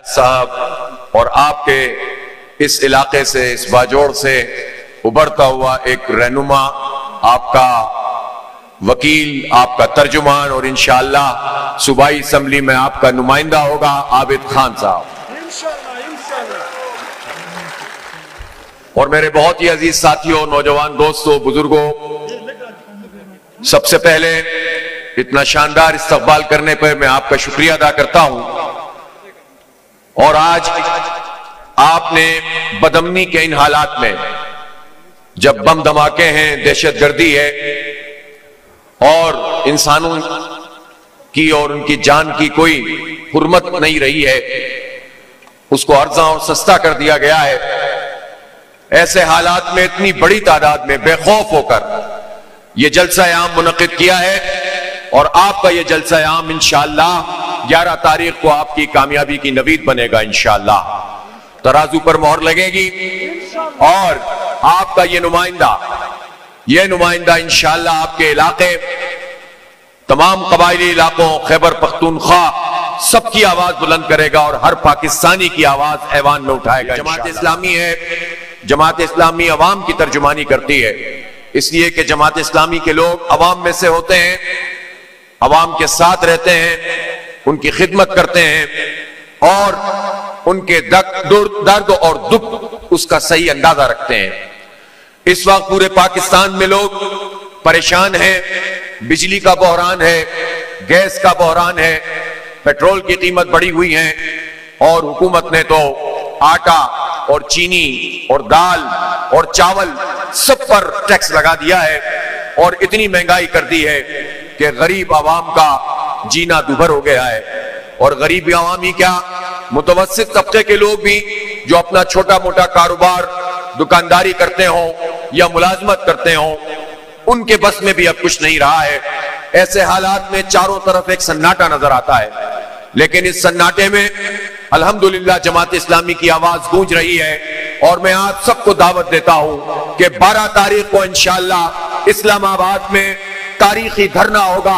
صاحب اور آپ کے اس علاقے سے، اس باجوڑ سے ابھرتا ہوا ایک رہنما، آپ کا وکیل، آپ کا ترجمان اور انشاءاللہ صوبائی اسمبلی میں آپ کا نمائندہ ہوگا عابد خان صاحب۔ اور میرے بہت ہی عزیز ساتھیوں، نوجوان دوستوں، بزرگوں، سب سے پہلے اتنا شاندار استقبال کرنے پر میں آپ کا شکریہ ادا کرتا ہوں۔ اور آج آپ نے بدامنی کے ان حالات میں، جب بم دھماکے ہیں، دہشت گردی ہے اور انسانوں کی اور ان کی جان کی کوئی حرمت نہیں رہی ہے، اس کو ارزاں اور سستا کر دیا گیا ہے، ایسے حالات میں اتنی بڑی تعداد میں بے خوف ہو کر یہ جلسہ عام منعقد کیا ہے۔ اور آپ کا یہ جلسہ عام انشاءاللہ 11 تاریخ کو آپ کی کامیابی کی نوید بنے گا انشاءاللہ، ترازو پر مہر لگے گی اور آپ کا یہ نمائندہ انشاءاللہ آپ کے علاقے، تمام قبائلی علاقوں، خیبر پختونخوا، سب کی آواز بلند کرے گا اور ہر پاکستانی کی آواز ایوان میں اٹھائے گا۔ جماعت اسلامی ہے، جماعت اسلامی عوام کی ترجمانی کرتی ہے، اس لیے کہ جماعت اسلامی کے لوگ عوام میں سے ہوتے ہیں، عوام کے ساتھ رہتے ہیں، ان کی خدمت کرتے ہیں اور ان کے درد اور دکھ اس کا صحیح اندازہ رکھتے ہیں۔ اس وقت پورے پاکستان میں لوگ پریشان ہیں، بجلی کا بحران ہے، گیس کا بحران ہے، پیٹرول کی قیمت بڑھی ہوئی ہے اور حکومت نے تو آٹا اور چینی اور دال اور چاول سب پر ٹیکس لگا دیا ہے اور اتنی مہنگائی کر دی ہے کہ غریب عوام کا جینا دوبھر ہو گیا ہے۔ اور غریب عوامی کیا، متوسط طبقے کے لوگ بھی جو اپنا چھوٹا موٹا کاروبار، دکانداری کرتے ہوں یا ملازمت کرتے ہوں، ان کے بس میں بھی اب کچھ نہیں رہا ہے۔ ایسے حالات میں چاروں طرف ایک سناٹا نظر آتا ہے، لیکن اس سناٹے میں الحمدللہ جماعت اسلامی کی آواز گونج رہی ہے اور میں آپ سب کو دعوت دیتا ہوں کہ 12 تاریخ کو انشاءاللہ اسلام آباد میں تاریخی دھرنا ہوگا۔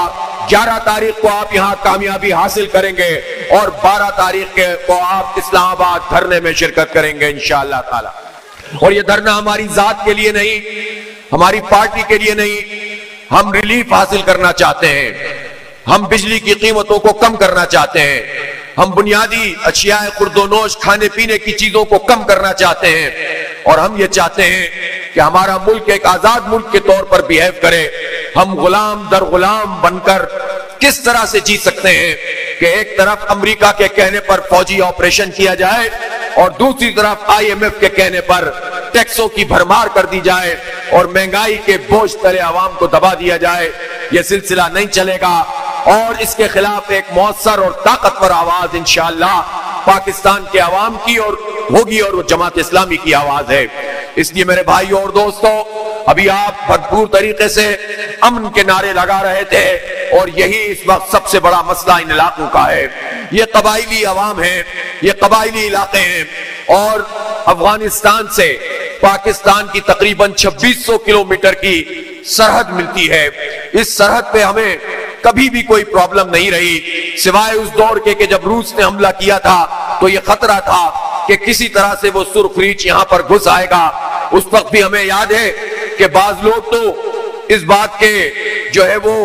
11 تاریخ کو آپ یہاں کامیابی حاصل کریں گے اور 12 تاریخ کو آپ اسلام آباد دھرنے میں شرکت کریں گے انشاءاللہ تعالی۔ اور یہ دھرنا ہماری ذات کے لیے نہیں، ہماری پارٹی کے لیے نہیں، ہم ریلیف حاصل کرنا چاہتے ہیں، ہم بجلی کی قیمتوں کو کم کرنا چاہتے ہیں، ہم بنیادی اشیاء خورد و نوش، کھانے پینے کی چیزوں کو کم کرنا چاہتے ہیں اور ہم یہ چاہتے ہیں کہ ہمارا ملک ایک آزاد ملک کے طور پر بیہیو کرے۔ ہم غلام در غلام بن کر کس طرح سے جی سکتے ہیں کہ ایک طرف امریکہ کے کہنے پر فوجی آپریشن کیا جائے اور دوسری طرف IMF کے کہنے پر ٹیکسوں کی بھرمار کر دی جائے اور مہنگائی کے بوجھ تلے عوام کو دبا دیا جائے۔ یہ سلسلہ نہیں چلے گا اور اس کے خلاف ایک مؤثر اور طاقتور آواز انشاءاللہ پاکستان کے عوام کی اور ہوگی اور وہ جماعت اسلامی کی آواز ہے۔ اس لیے میرے بھائیوں اور دوستوں، ابھی آپ بھرپور طریقے سے امن کے نعرے لگا رہے تھے اور یہی اس وقت سب سے بڑا مسئلہ ان علاقوں کا ہے۔ یہ قبائلی عوام ہیں، یہ قبائلی علاقے ہیں اور افغانستان سے پاکستان کی تقریباً 2600 کلومیٹر کی سرحد ملتی ہے۔ اس سرحد پہ ہمیں کبھی بھی کوئی پرابلم نہیں رہی، سوائے اس دور کے کہ جب روس نے حملہ کیا تھا تو یہ خطرہ تھا کہ کسی طرح سے وہ سرخ ریچھ یہاں پر گھس آئے گا۔ اس وقت بھی ہمیں یاد ہے کہ بعض لوگ تو اس بات کے جو ہے وہ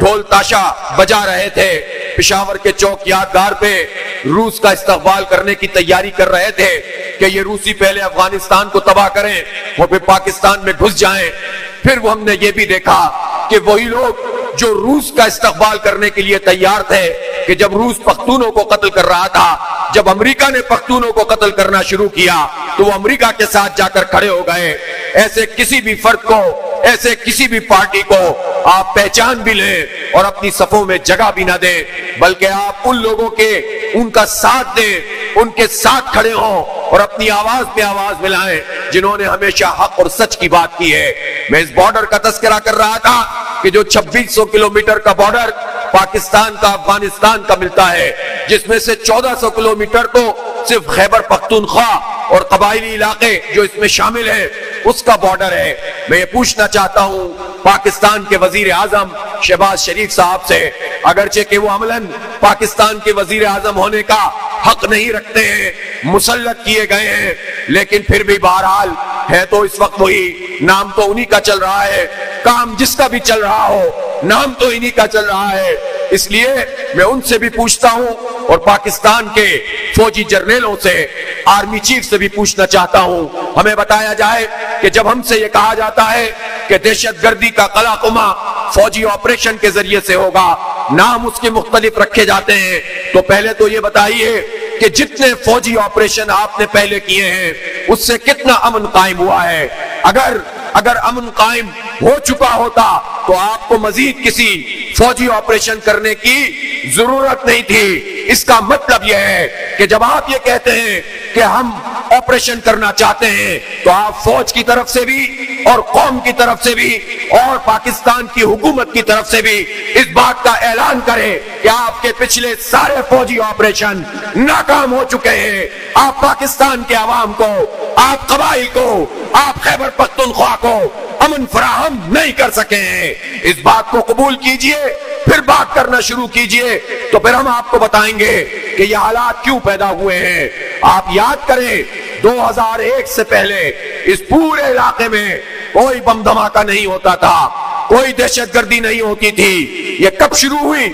ڈھول تاشا بجا رہے تھے، پشاور کے چوک یادگار پہ روس کا استقبال کرنے کی تیاری کر رہے تھے کہ یہ روسی پہلے افغانستان کو تباہ کریں، وہ پھر پاکستان میں گھس جائیں۔ پھر ہم نے یہ بھی دیکھا کہ وہی لوگ جو روس کا استقبال کرنے کے لیے تیار تھے کہ جب روس پختونوں کو قتل کر رہا تھا، جب امریکہ نے پختونوں کو قتل کرنا شروع کیا تو وہ امریکہ کے ساتھ جا کر کھڑے ہو گئے۔ ایسے کسی بھی فرد کو، ایسے کسی بھی پارٹی کو آپ پہچان بھی لیں اور اپنی صفوں میں جگہ بھی نہ دیں، بلکہ آپ ان لوگوں کے ان کا ساتھ دیں، ان کے ساتھ کھڑے ہوں اور اپنی آواز پہ آواز ملائیں جنہوں نے ہمیشہ حق اور سچ کی بات کی ہے۔ میں اس بارڈر کا تذکرہ کر رہا تھا کہ جو 2600 کلومیٹر کا بارڈر پاکستان کا افغانستان کا ملتا ہے، جس میں سے 1400 کلومیٹر تو صرف خیبر پختونخوا اور قبائلی علاقے جو اس میں شامل ہیں اس کا بارڈر ہے۔ میں یہ پوچھنا چاہتا ہوں پاکستان کے وزیر اعظم شہباز شریف صاحب سے، اگرچہ کہ وہ عملاً پاکستان کے وزیر اعظم ہونے کا حق نہیں رکھتے ہیں، مسلط کیے گئے ہیں، لیکن پھر بھی بہرحال ہے تو اس وقت وہی، نام تو انہی کا چل رہا ہے، کام جس کا بھی چل رہا ہو نام تو انہی کا چل رہا ہے۔ اس لیے میں ان سے بھی پوچھتا ہوں اور پاکستان کے فوجی جرنیلوں سے، آرمی چیف سے بھی پوچھنا چاہتا ہوں، ہمیں بتایا جائے کہ جب ہم سے یہ کہا جاتا ہے کہ دہشت گردی کا قلع قمع فوجی آپریشن کے ذریعے سے ہوگا، نام اس کے مختلف رکھے جاتے ہیں، تو پہلے تو یہ بتائیے کہ جتنے فوجی آپریشن آپ نے پہلے کیے ہیں اس سے کتنا امن قائم ہوا ہے؟ اگر امن قائم ہو چکا ہوتا تو آپ کو مزید کسی فوجی آپریشن کرنے کی ضرورت نہیں تھی۔ اس کا مطلب یہ ہے کہ جب آپ یہ کہتے ہیں کہ ہم آپریشن کرنا چاہتے ہیں تو آپ فوج کی طرف سے بھی اور قوم کی طرف سے بھی اور پاکستان کی حکومت کی طرف سے بھی اس بات کا اعلان کریں کہ آپ کے پچھلے سارے فوجی آپریشن ناکام ہو چکے ہیں۔ آپ پاکستان کے عوام کو، آپ قبائل کو، آپ خیبر پختونخوا کو امن فراہم نہیں کر سکے ہیں۔ اس بات کو قبول کیجئے، پھر بات کرنا شروع کیجئے، تو پھر ہم آپ کو بتائیں گے کہ یہ حالات کیوں پیدا ہوئے ہیں۔ آپ یاد کریں 2001 سے پہلے اس پورے علاقے میں کوئی بم دھماکہ نہیں ہوتا تھا، کوئی دہشت گردی نہیں ہوتی تھی۔ یہ کب شروع ہوئی؟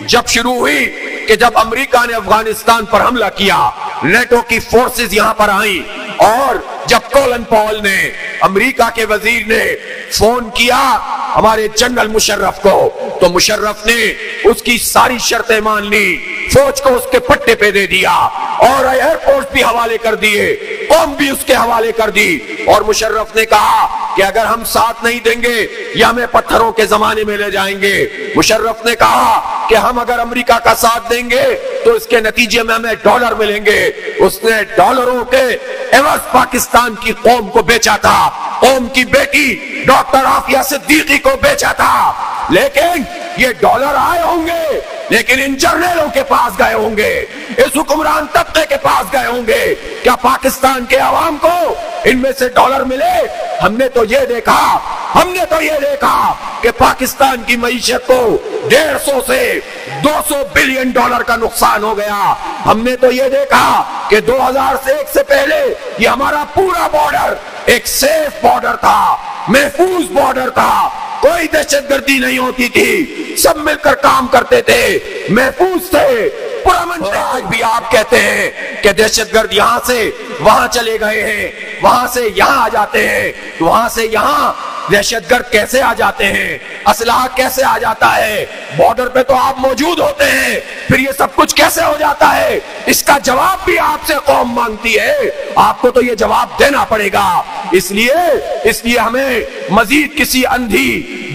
جب شروع ہوئی کہ جب امریکہ نے افغانستان پر حملہ کیا، نیٹو کی فورسز یہاں پر آئیں، اور جب کولن پاول نے، امریکہ کے وزیر نے فون کیا ہمارے جنرل مشرف کو، تو مشرف نے اس کی ساری شرطیں مان لی، فوج کو اس کے پٹے پہ دے دیا اور ایئرپورٹ بھی حوالے کر دیے، قوم بھی اس کے حوالے کر دی، اور مشرف نے کہا کہ اگر ہم ساتھ نہیں دیں گے یہ ہمیں پتھروں کے زمانے میں لے جائیں گے۔ مشرف نے کہا کہ ہم اگر امریکہ کا ساتھ دیں گے تو اس کے نتیجے میں ہمیں ڈالر ملیں گے۔ اس نے ڈالروں کے عوض پاکستان کی قوم کو بیچا تھا، قوم کی بیٹی ڈاکٹر عافیہ صدیقی کو بیچا تھا، لیکن یہ ڈالر آئے ہوں گے لیکن ان جرنیلوں کے پاس گئے ہوں گے، اس حکمران طبقے کے پاس گئے ہوں گے۔ کیا پاکستان کے عوام کو ان میں سے ڈالر ملے؟ ہم نے تو یہ دیکھا کہ پاکستان کی معیشت کو 150 سے 200 بلین ڈالر کا نقصان ہو گیا۔ ہم نے تو یہ دیکھا کہ 2001 سے پہلے یہ ہمارا پورا بارڈر ایک سیف بارڈر تھا، محفوظ بارڈر تھا، کوئی دہشت گردی نہیں ہوتی تھی، سب مل کر کام کرتے تھے، محفوظ تھے، پرامن تھے۔ آج بھی آپ کہتے ہیں کہ دہشت گرد یہاں سے وہاں چلے گئے ہیں، وہاں سے یہاں آ جاتے ہیں، وہاں سے یہاں دہشت گرد کیسے آ جاتے ہیں؟ اسلحہ کیسے آ جاتا ہے؟ بارڈر پہ تو آپ موجود ہوتے ہیں، پھر یہ سب کچھ کیسے ہو جاتا ہے؟ اس کا جواب بھی آپ سے قوم مانگتی ہے، آپ کو تو یہ جواب دینا پڑے گا۔ اس لیے ہمیں مزید کسی اندھی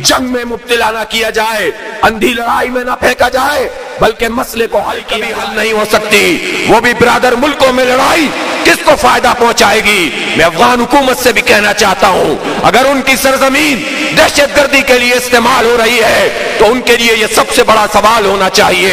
جنگ میں مبتلا نہ کیا جائے، اندھی لڑائی میں نہ پھینکا جائے، بلکہ مسئلے کو کبھی حل نہیں ہو سکتی، وہ بھی برادر ملکوں میں لڑائی کس کو فائدہ پہنچائے گی؟ میں افغان حکومت سے بھی کہنا چاہتا ہوں، اگر ان کی سرزمین دہشت گردی کے لیے استعمال ہو رہی ہے تو ان کے لیے یہ سب سے بڑا سوال ہونا چاہیے،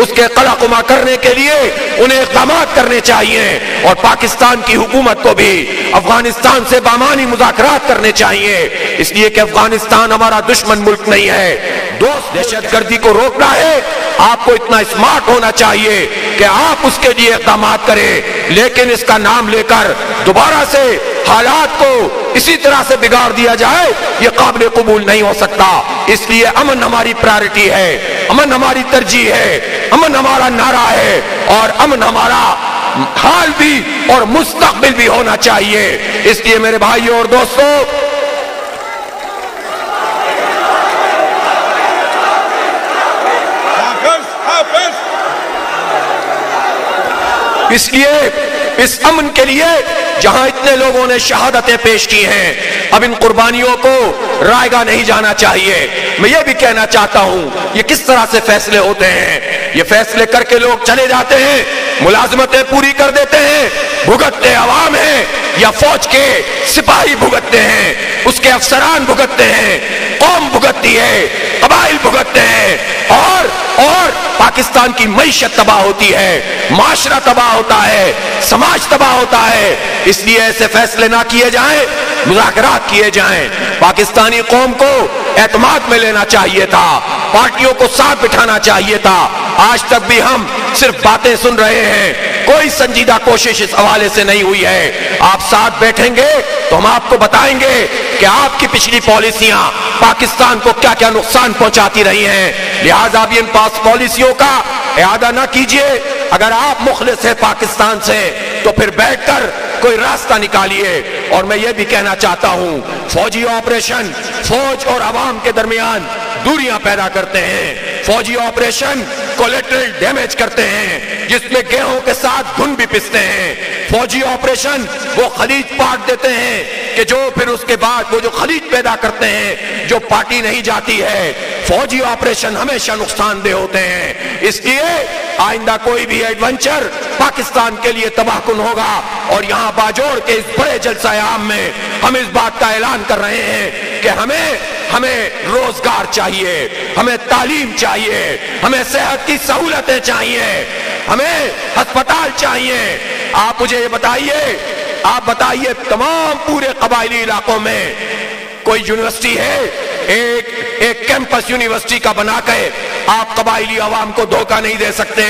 اس کے قلع قمع کرنے کے لیے انہیں اقدامات کرنے چاہیے، اور پاکستان کی حکومت کو بھی افغانستان سے بامانی مذاکرات کرنے چاہیے، اس لیے کہ افغانستان ہمارا دشمن ملک نہیں ہے، دوست۔ دہشت گردی کو روکنا ہے، آپ کو اتنا اسمارٹ ہونا چاہیے کہ آپ اس کے لیے اقدامات کریں، لیکن اس کا نام لے کر دوبارہ سے حالات کو اسی طرح سے بگاڑ دیا جائے، یہ قابل قبول نہیں ہو سکتا۔ اس لیے امن ہماری پرائرٹی ہے، امن ہماری ترجیح ہے، امن ہمارا نعرہ ہے، اور امن ہمارا حال بھی اور مستقبل بھی ہونا چاہیے۔ اس لیے میرے بھائیوں اور دوستوں، اس لیے اس امن کے لیے جہاں اتنے لوگوں نے شہادتیں پیش کی ہیں، اب ان قربانیوں کو رائے گاہ نہیں جانا چاہیے۔ میں یہ بھی کہنا چاہتا ہوں، یہ کس طرح سے فیصلے ہوتے ہیں؟ یہ فیصلے کر کے لوگ چلے جاتے ہیں، ملازمتیں پوری کر دیتے ہیں، بھگتتے عوام ہیں یا فوج کے سپاہی بھگتتے ہیں، اس کے افسران بھگتتے ہیں، قوم بھگتتی ہے، مسائل بھگتتے ہیں اور پاکستان کی معیشت تباہ ہوتی ہے، معاشرہ تباہ ہوتا ہے، سماج تباہ ہوتا ہے۔ اس لیے ایسے فیصلے نہ کیے جائیں، مذاکرات کیے جائیں۔ پاکستانی قوم کو اعتماد میں لینا چاہیے تھا، پارٹیوں کو ساتھ بٹھانا چاہیے تھا۔ آج تک بھی ہم صرف باتیں سن رہے ہیں، کوئی سنجیدہ کوشش اس حوالے سے نہیں ہوئی ہے۔ آپ ساتھ بیٹھیں گے تو ہم آپ کو بتائیں گے کہ آپ کی پچھلی پالیسیاں پاکستان کو کیا کیا نقصان پہنچاتی رہی ہیں۔ لہٰذا اب ان پالیسیوں کا اعادہ نہ کیجیے۔ اگر آپ مخلص ہیں پاکستان سے تو پھر بیٹھ کر کوئی راستہ نکالیے۔ اور میں یہ بھی کہنا چاہتا ہوں، فوجی آپریشن فوج اور عوام کے درمیان دوریاں پیدا کرتے ہیں، فوجی آپریشن کولیٹرل ڈیمیج کرتے ہیں جس میں گیہوں کے ساتھ گھن بھی پستے ہیں۔ فوجی آپریشن وہ خلیج پاٹ دیتے ہیں کہ جو پھر اس کے بعد وہ جو خلیج پیدا کرتے ہیں جو پارٹی نہیں جاتی ہے۔ فوجی آپریشن ہمیشہ نقصان دہ ہوتے ہیں۔ اس لیے آئندہ کوئی بھی ایڈونچر پاکستان کے لیے تباہ کن ہوگا۔ اور یہاں باجوڑ کے اس بڑے جلسہ عام میں ہم اس بات کا اعلان کر رہے ہیں کہ ہمیں روزگار چاہیے، ہمیں تعلیم چاہیے، ہمیں صحت کی سہولتیں چاہیے، ہمیں ہسپتال چاہیے۔ آپ مجھے یہ بتائیے تمام پورے قبائلی علاقوں میں کوئی یونیورسٹی ہے؟ ایک کیمپس یونیورسٹی کا بنا کے آپ قبائلی عوام کو دھوکہ نہیں دے سکتے۔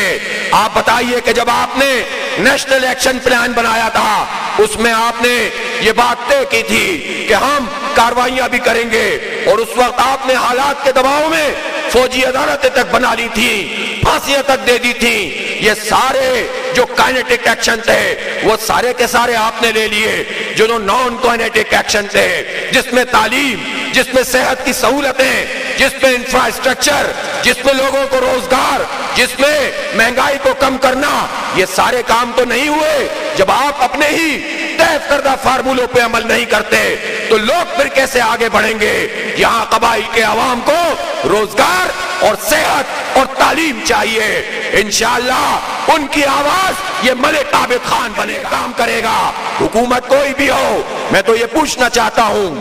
آپ بتائیے کہ جب آپ نے نیشنل ایکشن پلان بنایا تھا اس میں آپ نے یہ بات طے کی تھی کہ ہم کاروائیاں بھی کریں گے، اور اس وقت آپ نے حالات کے دباؤ میں فوجی عدالتیں تک بنا لی تھی، پھانسیاں تک دے دی تھی۔ یہ سارے جو کائنیٹک ایکشن تھے وہ سارے کے سارے آپ نے لے لیے، جو نان کائنیٹک ایکشن تھے جس میں تعلیم، جس میں صحت کی سہولتیں، جس میں انفراسٹرکچر، جس میں لوگوں کو روزگار، جس میں مہنگائی کو کم کرنا، یہ سارے کام تو نہیں ہوئے۔ جب آپ اپنے ہی طے کردہ فارمولوں پہ عمل نہیں کرتے تو لوگ پھر کیسے آگے بڑھیں گے؟ یہاں قبائل کے عوام کو روزگار اور صحت اور تعلیم چاہیے۔ انشاءاللہ ان کی آواز یہ ملک عابد خان بنے گا، کام کرے گا۔ حکومت کوئی بھی ہو، میں تو یہ پوچھنا چاہتا ہوں،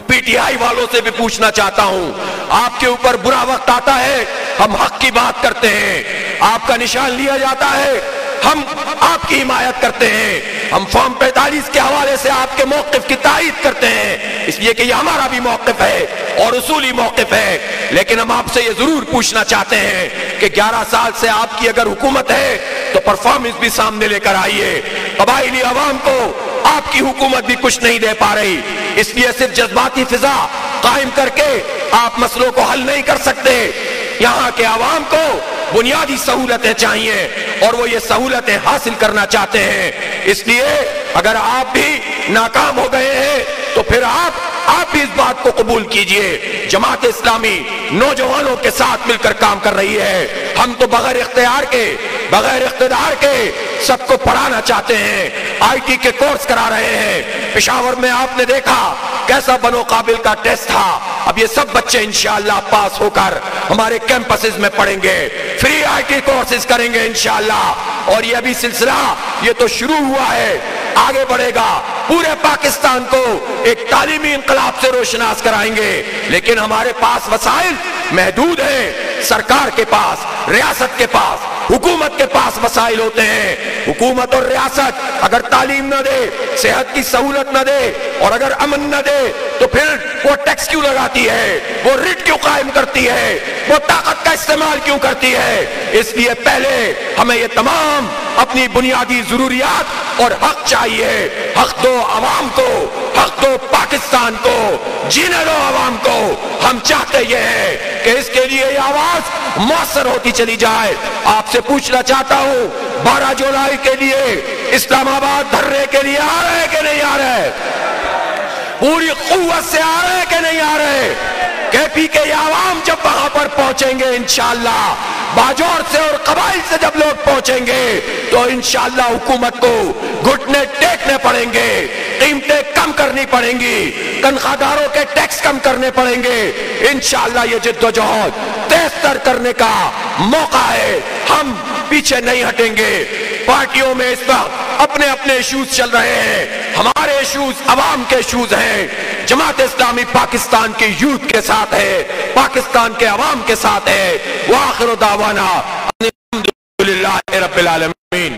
پی ٹی آئی والوں سے بھی پوچھنا چاہتا ہوں، آپ کے اوپر برا وقت آتا ہے، ہم حق کی بات کرتے ہیں، آپ کا نشان لیا جاتا ہے، ہم آپ کی حمایت کرتے ہیں، ہم فارم 45 کے حوالے سے آپ کے موقف کی تائید کرتے ہیں، اس لیے کہ یہ ہمارا بھی موقف ہے اور اصولی موقف ہے۔ لیکن ہم آپ سے یہ ضرور پوچھنا چاہتے ہیں کہ 11 سال سے آپ کی اگر حکومت ہے تو پرفارمنس بھی سامنے لے کر آئیے۔ قبائلی عوام کو آپ کی حکومت بھی کچھ نہیں دے پا رہی، اس لیے صرف جذباتی فضا قائم کر کے آپ مسئلوں کو حل نہیں کر سکتے۔ یہاں کے عوام کو بنیادی سہولتیں چاہیے اور وہ یہ سہولتیں حاصل کرنا چاہتے ہیں۔ اس لیے اگر آپ بھی ناکام ہو گئے ہیں تو پھر آپ بھی اس بات کو قبول کیجئے، جماعت اسلامی نوجوانوں کے ساتھ مل کر کام کر رہی ہے۔ ہم تو بغیر اقتدار کے سب کو پڑھانا چاہتے ہیں، آئی ٹی کے کورس کرا رہے ہیں۔ پشاور میں آپ نے دیکھا کیسا بنو قابل کا ٹیسٹ تھا، اب یہ سب بچے انشاءاللہ پاس ہو کر ہمارے کیمپسز میں پڑھیں گے، فری آئی ٹی کورسز کریں گے انشاءاللہ۔ اور یہ ابھی سلسلہ یہ تو شروع ہوا ہے، آگے بڑھے گا، پورے پاکستان کو ایک تعلیمی انقلاب سے روشناس کرائیں گے۔ لیکن ہمارے پاس وسائل محدود ہیں، سرکار کے پاس، ریاست کے پاس، حکومت کے پاس وسائل ہوتے ہیں۔ حکومت اور ریاست اگر تعلیم نہ دے، صحت کی سہولت نہ دے اور اگر امن نہ دے تو پھر وہ ٹیکس کیوں لگاتی ہے، وہ ریٹ کیوں قائم کرتی ہے، وہ طاقت کا استعمال کیوں کرتی ہے؟ اس لیے پہلے ہمیں یہ تمام اپنی بنیادی ضروریات اور حق چاہیے۔ حق دو عوام کو، حق دو پاکستان کو، جینے دو عوام کو۔ ہم چاہتے یہ ہے کہ اس کے لیے یہ آواز مؤثر ہوتی چلی جائے۔ آپ سے پوچھنا چاہتا ہوں 12 جولائی کے لیے اسلام آباد دھرنے کے لیے آ رہے کہ نہیں آ رہے؟ پوری قوت سے آ رہے کہ نہیں آ رہے؟ کے پی کے عوام جب وہاں پر پہنچیں گے انشاءاللہ، باجوڑ سے اور قبائل سے جب لوگ پہنچیں گے تو انشاءاللہ حکومت کو گھٹنے ٹیکنے پڑیں گے، قیمتیں کم کرنی پڑیں گی، تنخواہ داروں کے ٹیکس کم کرنے پڑیں گے۔ انشاءاللہ یہ جد و جہد تیز تر کرنے کا موقع ہے، ہم پیچھے نہیں ہٹیں گے۔ پارٹیوں میں اس وقت اپنے ایشوز چل رہے ہیں، ہمارے ایشوز عوام کے ایشوز ہیں، جماعت اسلامی پاکستان کے یوتھ کے ساتھ ہے، پاکستان کے عوام کے ساتھ ہے۔ وآخر دعوانا الحمدللہ رب العالمین۔